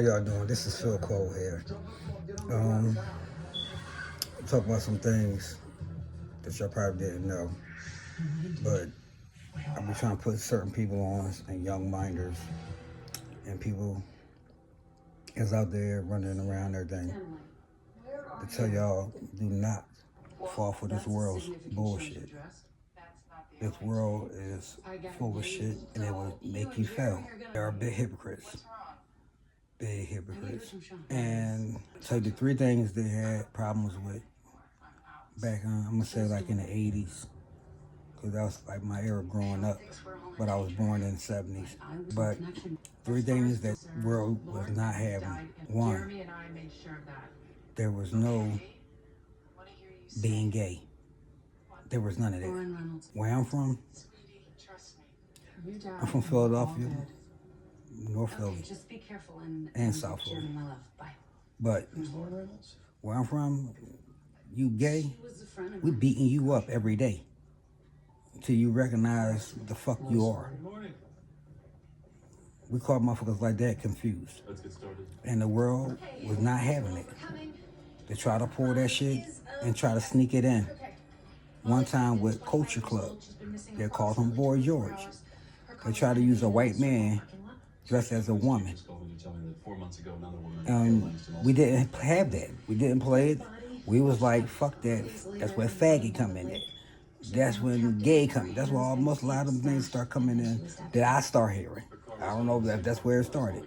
y'all doing? This is Phil Cole here. Um, talk about some things that y'all probably didn't know, but I've been trying to put certain people on and young minders and people is out there running around everything to tell y'all do not fall for this world's bullshit. This world is full of shit and it will make you fail. There are big hypocrites. Big hypocrites. And tell you the three things they had problems with back on, I'm gonna say like in the 80s, because that was like my era growing up, but I was born in the 70s. But three things that world was not having. One, there was no being gay. There was none of that. Where I'm from Philadelphia, North Philly, and South Philly. But where I'm from, you gay, we beating you up every day until you recognize the fuck you are. We caught motherfuckers like that confused. Let's get started. And the world was not having it. They try to pull that shit and try to sneak it in. One time with Culture Club, they called him Boy George. They tried to use a white man dressed as a woman. We didn't have that. We didn't play it. We was like, fuck that. That's where faggot come in at. That's when gay come. That's where almost a lot of things start coming in that I start hearing. I don't know if that's where it started,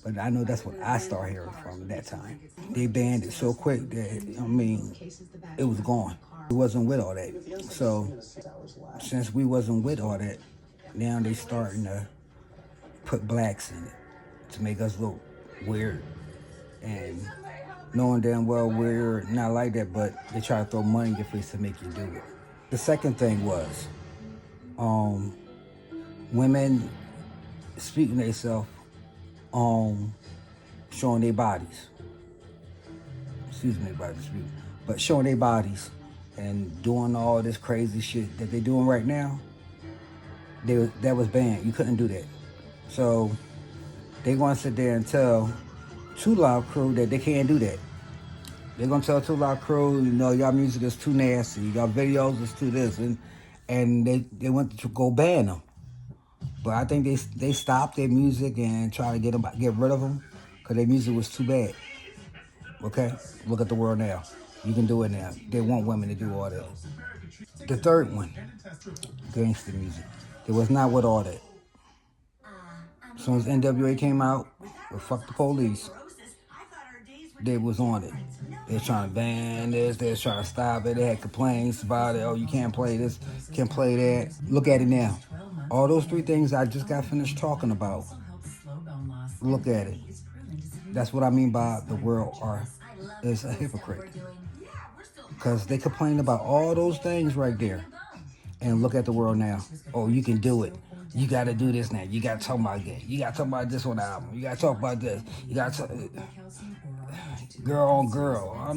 but I know that's what I started hearing from that time. They banned it so quick that, it was gone. We wasn't with all that. So, since we wasn't with all that, now they starting to put blacks in it to make us look weird. And knowing damn well we're not like that, but they try to throw money in your face to make you do it. The second thing was, women speaking themselves, showing their bodies. Excuse me about the speak, but showing their bodies and doing all this crazy shit that they're doing right now. That was banned. You couldn't do that. So they gonna sit there and tell Too Loud Crew that they can't do that. They're gonna tell Too Loud Crew, y'all music is too nasty, y'all videos is too this, and they went to go ban them. But I think they stopped their music and try to get rid of them because their music was too bad. Okay, look at the world now. You can do it now. They want women to do all that. The third one, gangster music. It was not with all that. As soon as NWA came out, well, fuck the police, they was on it. They was trying to ban this, they was trying to stop it, they had complaints about it, oh, you can't play this, can't play that. Look at it now. All those three things I just got finished talking about. Look at it. That's what I mean by the world is a hypocrite. Because they complain about all those things right there. And look at the world now. Oh, you can do it. You got to do this now. You got to talk about that. You got to talk about this on the album. You got to talk about this. You got to girl on girl.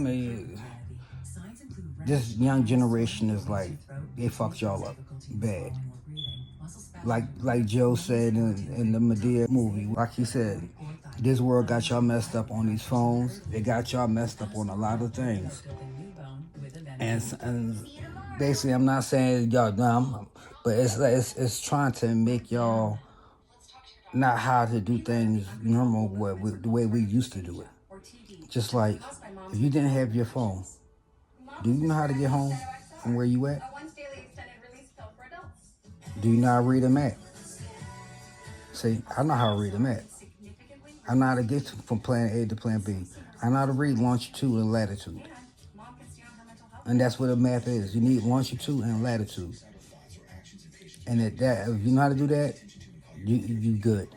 This young generation is like, they fucked y'all up bad. Like Joe said in the Madea movie, like he said, this world got y'all messed up on these phones. They got y'all messed up on a lot of things. And basically, I'm not saying y'all dumb, but it's trying to make y'all not how to do things normal the way we used to do it. Just like, if you didn't have your phone, do you know how to get home from where you at? Do you know how to read a map? See, I know how to read a map. I know how to get from plan A to plan B. I know how to read longitude and latitude. And that's what a map is. You need longitude and latitude. And if you know how to do that, you good.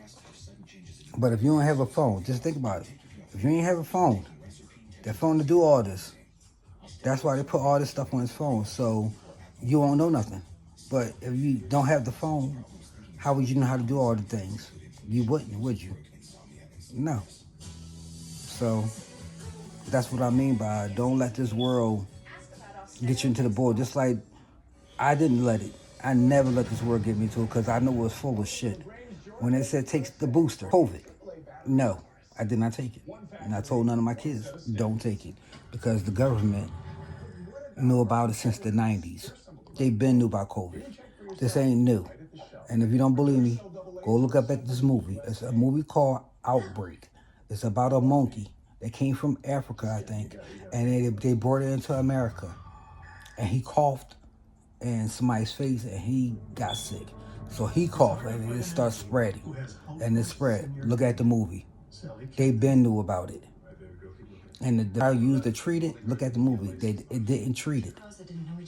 But if you don't have a phone, just think about it. If you ain't have a phone, that phone to do all this. That's why they put all this stuff on his phone, so you won't know nothing. But if you don't have the phone, how would you know how to do all the things? You wouldn't, would you? No. So that's what I mean by don't let this world get you into the board. Just like I didn't let it. I never let this world get me to it because I know it was full of shit. When they said take the booster, COVID, no. I did not take it. And I told none of my kids, don't take it. Because the government knew about it since the 90s. They've been knew about COVID. This ain't new. And if you don't believe me, go look up at this movie. It's a movie called Outbreak. It's about a monkey that came from Africa, I think. And they brought it into America. And he coughed in somebody's face and he got sick. So he coughed and it starts spreading. And it spread. Look at the movie. They been knew about it. And the used to treat it, look at the movie. It didn't treat it.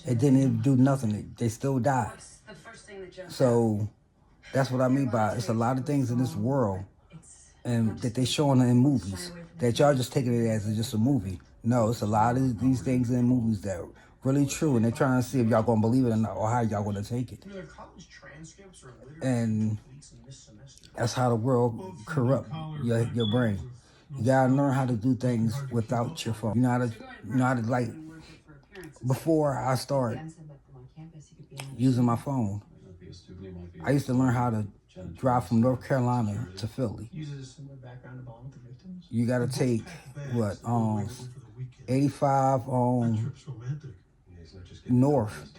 It didn't do nothing. They still died. So that's what I mean by it's a lot of things in this world and that they showing in movies that y'all just taking it as just a movie. No, it's a lot of these things in movies that are really true, and they're trying to see if y'all gonna believe it or not, or how y'all gonna take it. And that's how the world corrupt your brain. You gotta learn how to do things without your phone. You know how to like. Before I started using my phone, I used to learn how to drive from North Carolina to Philly. You gotta take what 85 north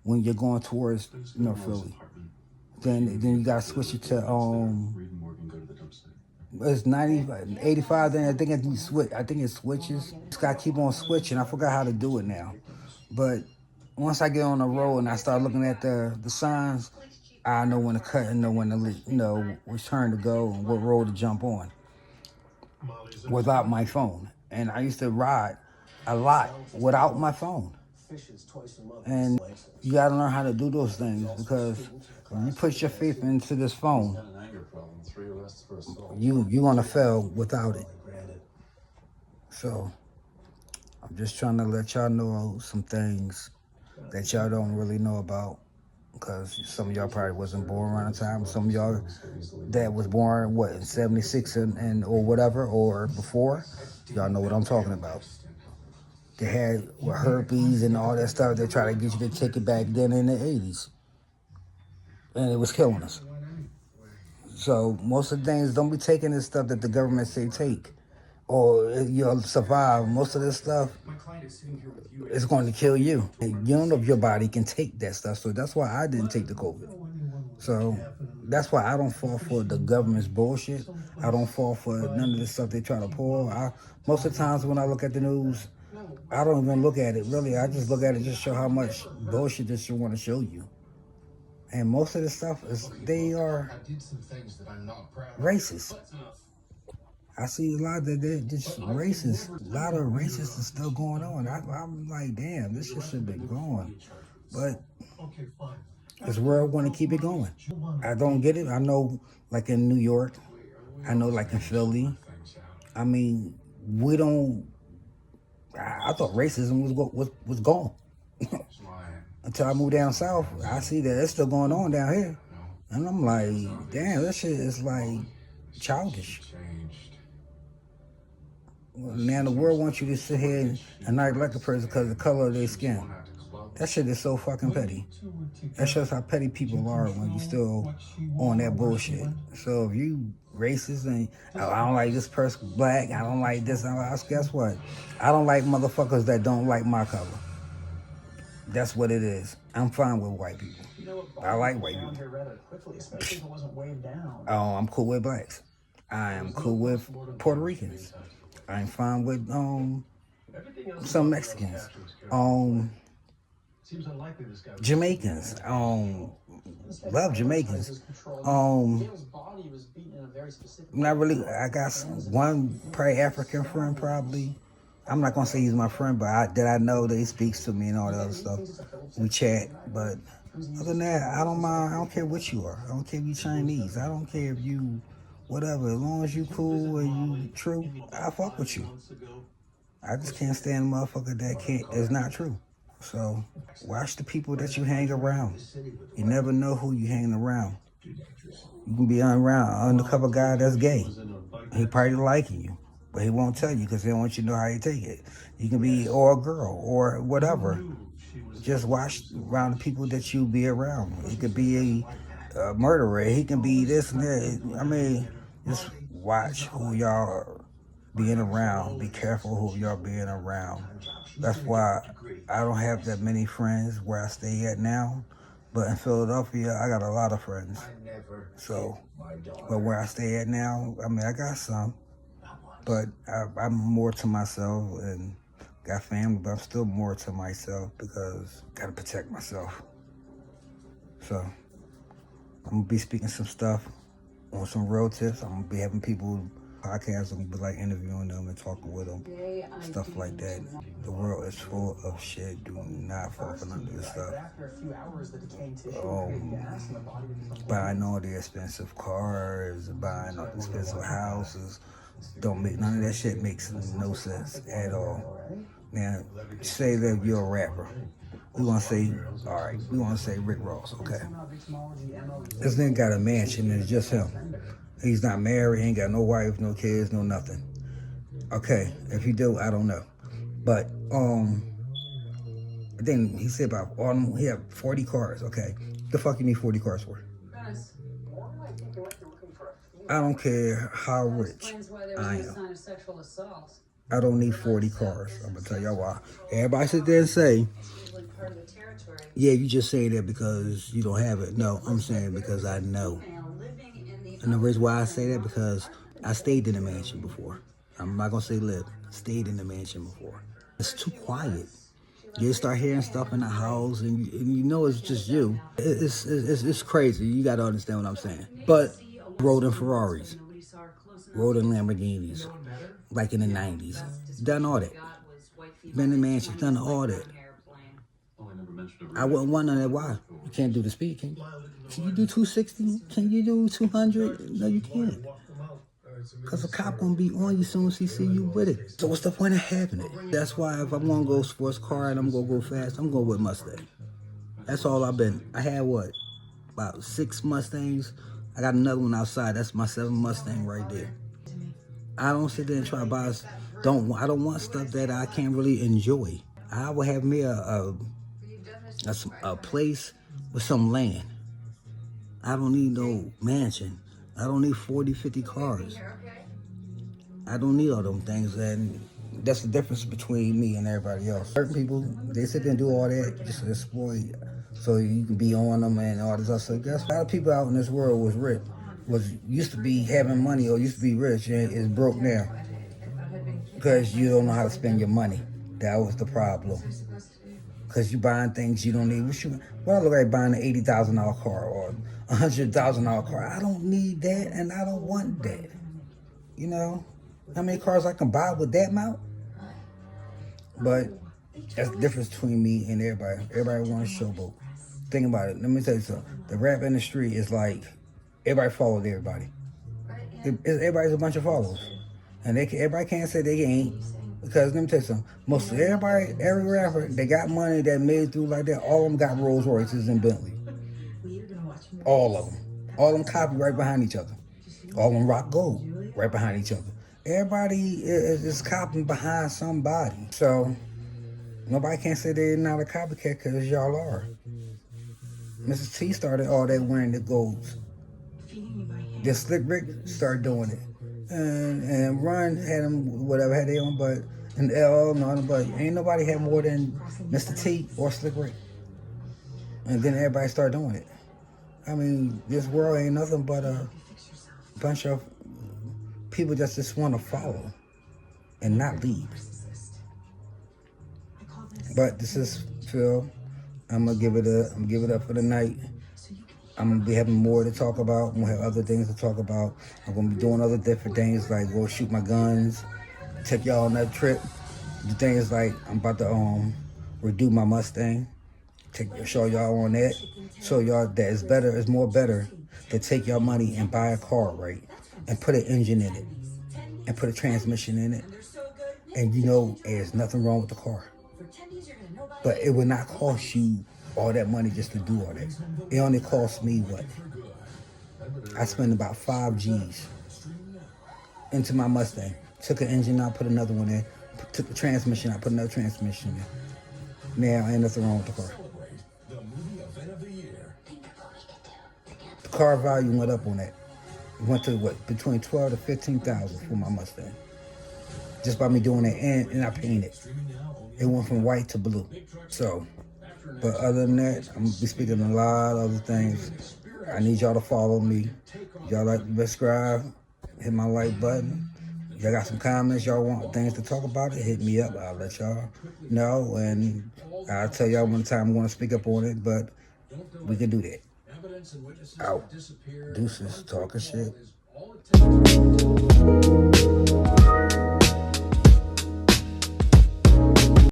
when you're going towards North Philly. Then you gotta switch it to it's 85. Then I think it switches. Just gotta keep on switching. I forgot how to do it now, but once I get on the road and I start looking at the signs, I know when to cut and know when to which turn to go and what road to jump on without my phone. And I used to ride a lot without my phone. And you gotta learn how to do those things because when you put your faith into this phone, you're gonna fail without it. So I'm just trying to let y'all know some things that y'all don't really know about, because some of y'all probably wasn't born around the time. Some of y'all that was born in 76 and or whatever or before, y'all know what I'm talking about. They had herpes and all that stuff. They try to get you to take it back then in the 80s, and it was killing us. So most of the things, don't be taking this stuff that the government say take, or you'll survive. Most of this stuff is going to kill you. And you don't know if your body can take that stuff. So that's why I didn't take the COVID. So that's why I don't fall for the government's bullshit. I don't fall for none of the stuff they try to pull. Most of the times when I look at the news, I don't even look at it really. I just look at it just to show how much bullshit this should want to show you. And most of the stuff they are racist. I see a lot that they're just racist. A lot of racist is still going on. I'm like, damn, this shit should be going. But it's where I want to keep it going. I don't get it. I know, like in New York, I know, like in Philly. I mean, we don't. I thought racism was gone. Until I moved down south, I see that it's still going on down here. And I'm like, damn, that shit is like childish. Now the world wants you to sit here and not like a person because of the color of their skin. That shit is so fucking petty. That shows how petty people are when you still on that bullshit. So if you racist and I don't like this person black, I don't like this, guess what? I don't like motherfuckers that don't like my color. That's what it is. I'm fine with white people. I like white people. Oh, I'm cool with blacks. I am cool with Puerto Ricans. I'm fine with some Mexicans. Jamaicans. Love Jamaicans. Not really. I got one probably African friend probably. I'm not gonna say he's my friend, but I know that he speaks to me and all that other stuff. We chat, but other than that, I don't mind. I don't care what you are. I don't care if you Chinese. I don't care if you whatever. As long as you cool and you true, I fuck with you. I just can't stand a motherfucker that is not true. So watch the people that you hang around. You never know who you hanging around. You can be around an undercover guy that's gay. He probably liking you. But he won't tell you because he don't want you to know how you take it. You can be or a girl or whatever. Just watch around the people that you be around. He could be a murderer. He can be this and that. I mean, just watch who y'all being around. Be careful who y'all being around. That's why I don't have that many friends where I stay at now. But in Philadelphia, I got a lot of friends. So, but where I stay at now, I mean, I got some. But I'm more to myself and got family, but I'm still more to myself because I gotta protect myself. So, I'm gonna be speaking some stuff on some real tips. I'm gonna be having people podcasts. I'm gonna be like interviewing them and talking with them, stuff like that. The world is full of shit. Do not fall for none of this stuff. Buying all the expensive cars, buying all the expensive houses. Don't make none of that shit makes no sense at all. Now, say that you're a rapper. We want to say, all right, we want to say Rick Ross, okay? This nigga got a mansion and it's just him. He's not married, ain't got no wife, no kids, no nothing. Okay, if he do, I don't know. But then he said about he have 40 cars, okay? The fuck you need 40 cars for? I don't care how rich I am. I don't need 40 cars. I'm gonna tell y'all why. Everybody sit there and say, yeah, you just say that because you don't have it. No, I'm saying because I know. And the reason why I say that because I stayed in a mansion before. I'm not gonna say lived. Stayed in the mansion before. It's too quiet. You start hearing stuff in the house, and you know it's just you. It's crazy. You gotta understand what I'm saying. But rode in Ferraris, rode in Lamborghinis, like in the 90s. Done all that. Been in mansion, done all that. I wouldn't want none of that. Why? You can't do the speed, can you? Can you do 260? Can you do 200? No, you can't. Because a cop gonna be on you soon as he see you with it. So what's the point of having it? That's why if I'm gonna go sports car and I'm gonna go fast, I'm going with Mustang. That's all I've been. I had what? About 6 Mustangs. I got another one outside. That's my 7th Mustang right there. I don't sit there and try to buy. I don't want stuff that I can't really enjoy. I will have me a place with some land. I don't need no mansion. I don't need 40, 50 cars. I don't need all them things, and that's the difference between me and everybody else. Certain people, they sit there and do all that just to exploit, so you can be on them and all this other stuff. That's a lot of people out in this world used to be having money or used to be rich and is broke now because you don't know how to spend your money. That was the problem. Because you buying things you don't need. What I look like buying an $80,000 car or $100,000 car. I don't need that, and I don't want that. You know, how many cars I can buy with that amount? But that's the difference between me and everybody. Everybody wants a showboat. Think about it. Let me tell you something. The rap industry is like everybody follows everybody. Everybody's a bunch of followers, and everybody can't say they ain't. Because let me tell you something, most of every rapper, they got money that made through like that, all of them got Rolls Royces and Bentley. All of them. All of them copy right behind each other. All of them rock gold right behind each other. Everybody is copying behind somebody. So, nobody can say they're not a copycat because y'all are. Mr. T started all that wearing the golds. Then Slick Rick started doing it. And Run had them, whatever had they on, but and L, no, but ain't nobody had more than Mr. T or Slick Rick. And then everybody started doing it. I mean, this world ain't nothing but a bunch of people that just want to follow and not lead. But this is Phil. I'm gonna give it up for the night. I'm going to be having more to talk about. I'm going to have other things to talk about. I'm going to be doing other different things like go shoot my guns, take y'all on that trip. The thing is like I'm about to redo my Mustang, show y'all on that, show y'all that it's more better to take y'all money and buy a car, right, and put an engine in it and put a transmission in it. And you know there's nothing wrong with the car. But it would not cost you all that money just to do all that. It only cost me what? I spent about 5 G's into my Mustang. Took an engine out, put another one in. Took the transmission out, put another transmission in. Now, ain't nothing wrong with the car. The car value went up on that. It went to what? Between 12 to 15,000 for my Mustang. just by me doing that, and I painted. It went from white to blue. So, but other than that, I'm gonna be speaking a lot of other things. I need y'all to follow me. Y'all like to subscribe, hit my like button. Y'all got some comments, y'all want things to talk about it, hit me up. I'll let y'all know, and I'll tell y'all when time I'm going to speak up on it, but we can do that. Out. Deuces, talking shit.